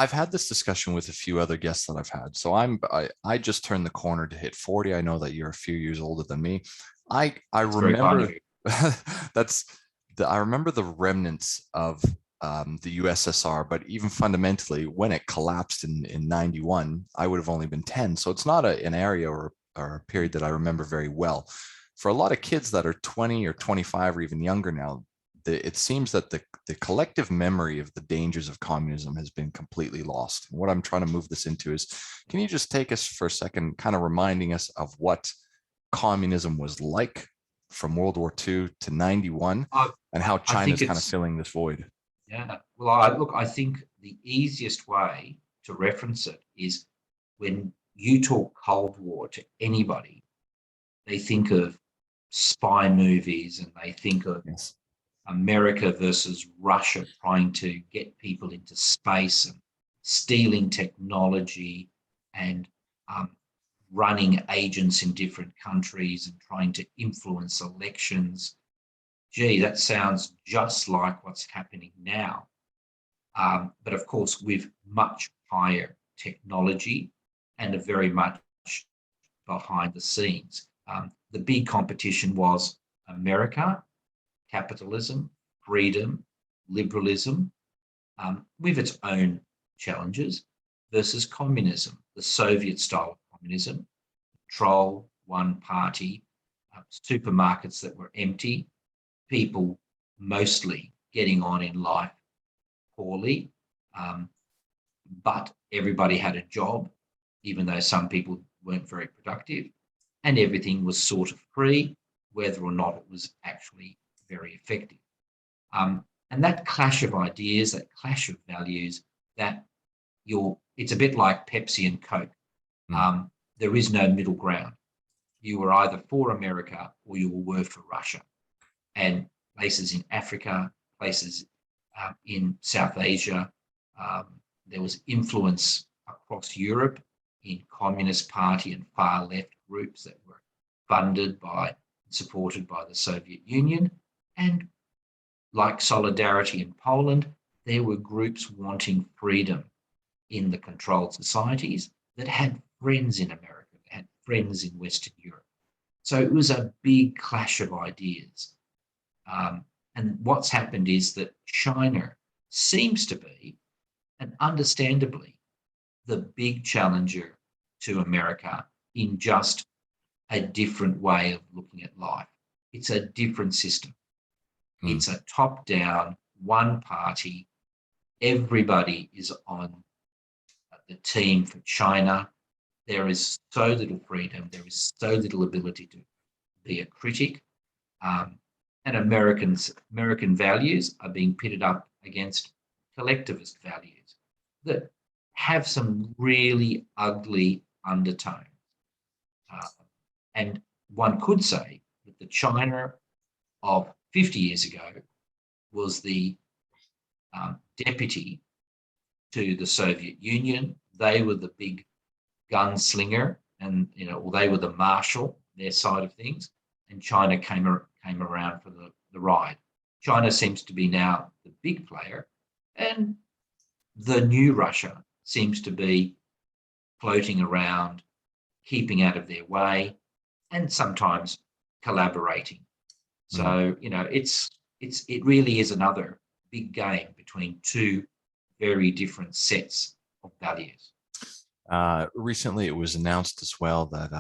I've had this discussion with a few other guests that I've had. So I just turned the corner to hit 40. I know that you're a few years older than me. I It's very kind of remember you. I remember the remnants of the USSR, but even fundamentally, when it collapsed in 91, I would have only been 10. So it's not an area or a period that I remember very well. For a lot of kids that are 20 or 25 or even younger now, it seems that the collective memory of the dangers of communism has been completely lost. And what I'm trying to move this into is, can you just take us for a second, kind of reminding us of what communism was like from World War II to 91 I, and how I China think is kind of it's, filling this void? yeah. Well, look, I think the easiest way to reference it is when you talk Cold War to anybody, they think of spy movies and they think of Yes. America versus Russia trying to get people into space and stealing technology and um, running agents in different countries and trying to influence elections. Gee, that sounds just like what's happening now. But of course, with much higher technology and a very much behind the scenes. The big competition was America, capitalism, freedom, liberalism, with its own challenges, versus communism, the Soviet style of communism, control, one party, supermarkets that were empty, people mostly getting on in life poorly, um, but everybody had a job, even though some people weren't very productive, and everything was sort of free, whether or not it was actually very effective. And that clash of ideas, that clash of values, that it's a bit like Pepsi and Coke. Mm. There is no middle ground. You were either for America or you were for Russia. And places in Africa, places in South Asia, there was influence across Europe in Communist Party and far left groups that were funded by, supported by the Soviet Union. And like Solidarity in Poland, there were groups wanting freedom in the controlled societies that had friends in America, had friends in Western Europe. So it was a big clash of ideas. And what's happened is that China seems to be, and understandably, the big challenger to America in just a different way of looking at life. It's a different system. Mm. It's a top-down, one party. Everybody is on the team for China. There is so little freedom. There is so little ability to be a critic. And American values are being pitted up against collectivist values that have some really ugly undertones. And one could say that the China of 50 years ago was the deputy to the Soviet Union. They were the big gunslinger, and they were the marshal, their side of things, and China came around for the ride. China seems to be now the big player, and the new Russia seems to be floating around, keeping out of their way, and sometimes collaborating. So it really is another big game between two very different sets of values. Recently, it was announced as well that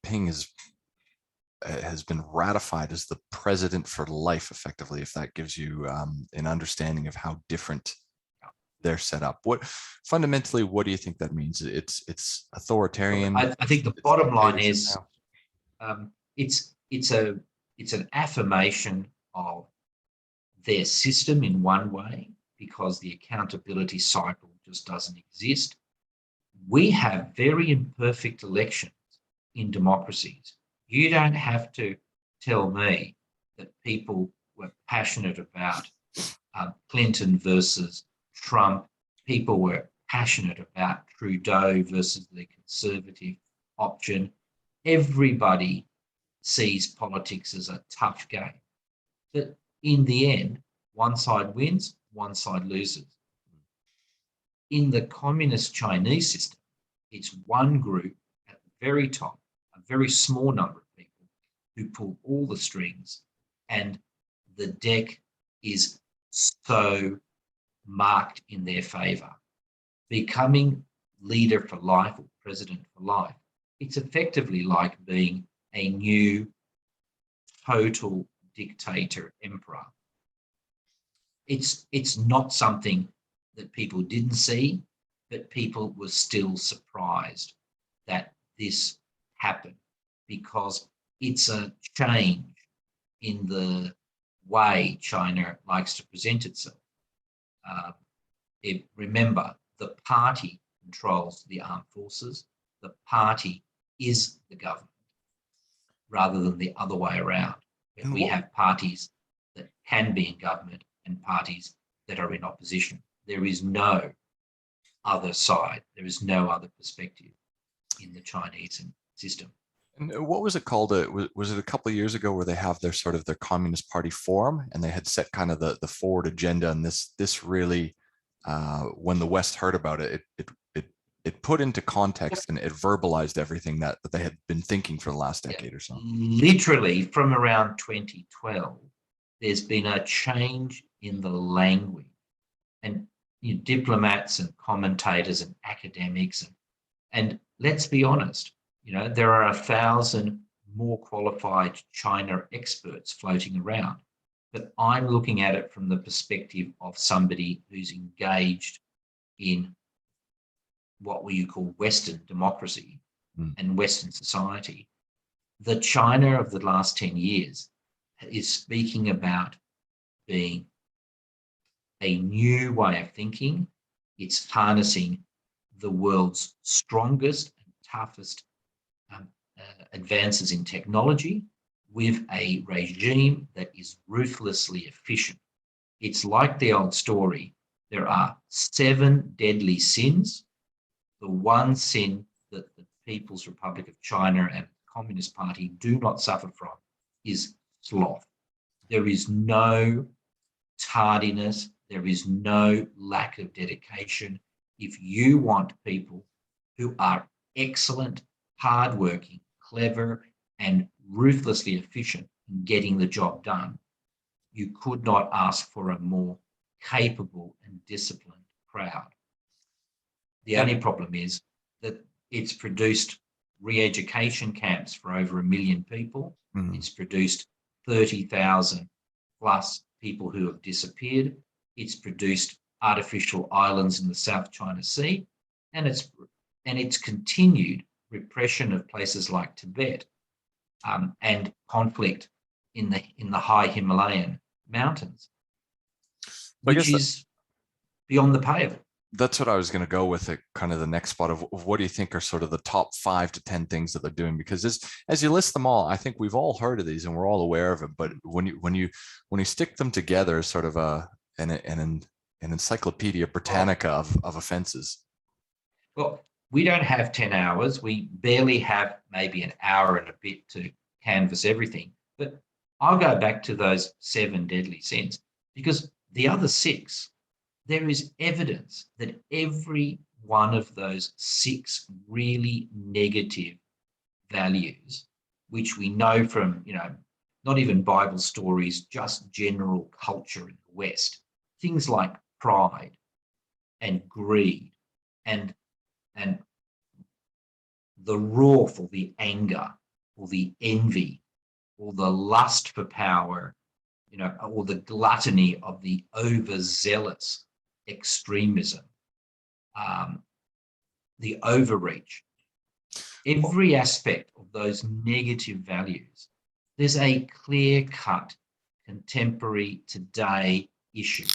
Ping has been ratified as the president for life, effectively, if that gives you an understanding of how different they're set up. What fundamentally, what do you think that means? It's authoritarian. I think the bottom line is it's an affirmation of their system in one way, because the accountability cycle just doesn't exist. We have very imperfect elections in democracies. You don't have to tell me that people were passionate about Clinton versus Trump. People were passionate about Trudeau versus the Conservative option. Everybody sees politics as a tough game. But in the end, one side wins, one side loses. in the communist Chinese system, it's one group at the very top, a very small number of people who pull all the strings, and the deck is so marked in their favor. Becoming leader for life or president for life, it's effectively like being a new total dictator emperor. It's not something that people didn't see, but people were still surprised that this happened, because it's a change in the way China likes to present itself. Remember, the party controls the armed forces. The party is the government, rather than the other way around. We have parties that can be in government and parties that are in opposition. There is no other side. There is no other perspective in the Chinese system. And what was it called? Was it a couple of years ago where they have their sort of their Communist Party forum, and they had set kind of the forward agenda, and this really, when the West heard about it, it put into context and it verbalized everything that they had been thinking for the last decade or so. Literally from around 2012, there's been a change in the language, and diplomats and commentators and academics, and let's be honest, there are 1,000 more qualified China experts floating around, but I'm looking at it from the perspective of somebody who's engaged in what you call Western democracy and Western society. The China of the last 10 years is speaking about being a new way of thinking. It's harnessing the world's strongest and toughest advances in technology with a regime that is ruthlessly efficient. It's like the old story. There are 7 deadly sins. The one sin that the People's Republic of China and the Communist Party do not suffer from is sloth. There is no tardiness. There is no lack of dedication. If you want people who are excellent, hardworking, clever, and ruthlessly efficient in getting the job done, you could not ask for a more capable and disciplined crowd. The only problem is that it's produced re-education camps for over 1 million people. It's produced 30,000 plus people who have disappeared. It's produced artificial islands in the South China Sea, and it's continued repression of places like Tibet, and conflict in the high Himalayan mountains, which is beyond the pale. That's what I was going to go with, it kind of the next spot of what do you think are sort of the top 5 to 10 things that they're doing? Because as you list them all, I think we've all heard of these and we're all aware of it. But when you stick them together as sort of an encyclopedia Britannica of offenses. Well, we don't have 10 hours. We barely have maybe an hour and a bit to canvass everything. But I'll go back to those 7 deadly sins, because the other 6, there is evidence that every one of those 6 really negative values, which we know from, not even Bible stories, just general culture in the West, things like pride and greed and the wrath or the anger or the envy or the lust for power, or the gluttony of the overzealous extremism, the overreach, every aspect of those negative values, there's a clear-cut contemporary today issue